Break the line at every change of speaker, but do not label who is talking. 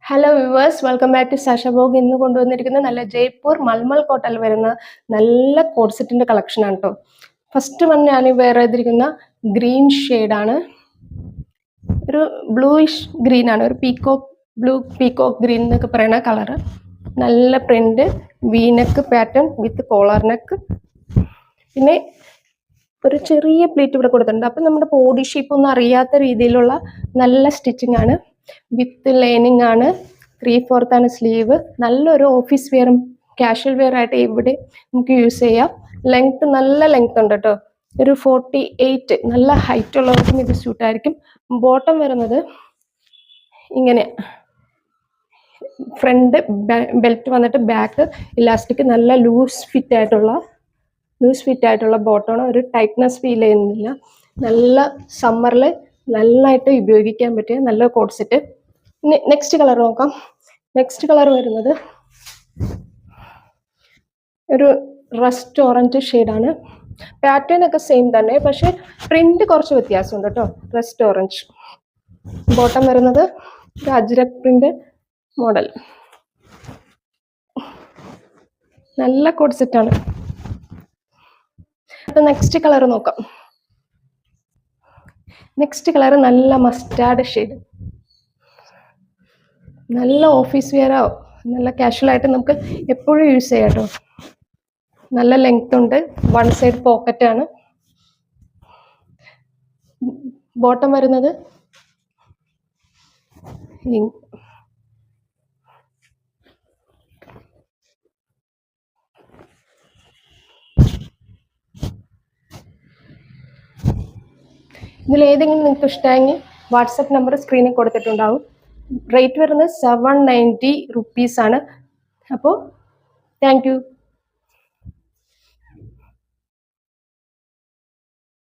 Hello viewers, welcome back to Sasha vlog. ഇന്ന് കൊണ്ടുവന്നിരിക്കുന്ന നല്ല ജയ്പൂർ മൽമൽ കോട്ടയിൽ വരുന്ന നല്ല കോഡ് സെറ്റിന്റെ കളക്ഷൻ ആണ് കേട്ടോ. ഫസ്റ്റ് വൺ ഞാൻ വെയർ ചെയ്തിരിക്കുന്ന ഗ്രീൻ ഷെയ്ഡാണ്. ഒരു ബ്ലൂയിഷ് ഗ്രീൻ ആണ്, ഒരു പീകോക്ക് ഗ്രീൻ എന്നൊക്കെ പറയുന്ന കളറ്. നല്ല print, V neck pattern with collar neck. പിന്നെ ഒരു ചെറിയ പ്ലീറ്റ് ഇവിടെ കൊടുത്തിട്ടുണ്ട്. അപ്പം നമ്മുടെ ബോഡി ഷേപ്പ് ഒന്നും അറിയാത്ത രീതിയിലുള്ള നല്ല സ്റ്റിച്ചിങ് ആണ്. വിത്ത് ലൈനിങ് ആണ്. 3/4 ആണ് സ്ലീവ്. നല്ലൊരു ഓഫീസ് വെയറും കാഷ്വൽ വെയർ ആയിട്ട് ഇവിടെ നമുക്ക് യൂസ് ചെയ്യാം. ലെങ്ത് നല്ല ലെങ്ത് ഉണ്ട് കേട്ടോ. ഒരു 48, നല്ല ഹൈറ്റ് ഉള്ളവർക്കും ഇത് സ്യൂട്ടായിരിക്കും. ബോട്ടം വരുന്നത് ഇങ്ങനെ, ഫ്രണ്ട് ബെൽറ്റ് വന്നിട്ട് ബാക്ക് ഇലാസ്റ്റിക്, നല്ല ലൂസ് ഫിറ്റ് ആയിട്ടുള്ള ബോട്ടമാണ്. ഒരു ടൈറ്റ്നെസ് ഫീൽ ചെയ്യുന്നില്ല. നല്ല സമ്മറിൽ നന്നായിട്ട് ഉപയോഗിക്കാൻ പറ്റിയ നല്ല കോഡ് സെറ്റ്. നെക്സ്റ്റ് കളർ നോക്കാം. നെക്സ്റ്റ് കളർ വരുന്നത് ഒരു റസ്റ്റ് ഓറഞ്ച് ഷെയ്ഡാണ്. പാറ്റേൺ ഒക്കെ സെയിം തന്നെ, പക്ഷെ പ്രിന്റ് കുറച്ച് വ്യത്യാസമുണ്ട് കേട്ടോ. Rest orange. ബോട്ടം വരുന്നത് അജ്രക് പ്രിന്റ് മോഡൽ. നല്ല കോഡ് സെറ്റാണ്. അപ്പൊ നെക്സ്റ്റ് കളർ നോക്കാം. നെക്സ്റ്റ് കളർ നല്ല മസ്റ്റാർഡ് ഷെയ്ഡ്. നല്ല ഓഫീസ് വെയറോ നല്ല കാഷ്വൽ ആയിട്ട് നമുക്ക് എപ്പോഴും യൂസ് ചെയ്യാം കേട്ടോ. നല്ല ലെങ്ത് ഉണ്ട്. വൺ സൈഡ് പോക്കറ്റ് ആണ്. ബോട്ടം വരുന്നത് ഇതിലേതെങ്കിലും നിങ്ങൾക്ക് ഇഷ്ടമെങ്കിൽ വാട്സപ്പ് നമ്പർ സ്ക്രീനിൽ കൊടുത്തിട്ടുണ്ടാവും. റേറ്റ് വരുന്നത് 790 റുപ്പീസ് ആണ്. അപ്പോൾ താങ്ക് യു.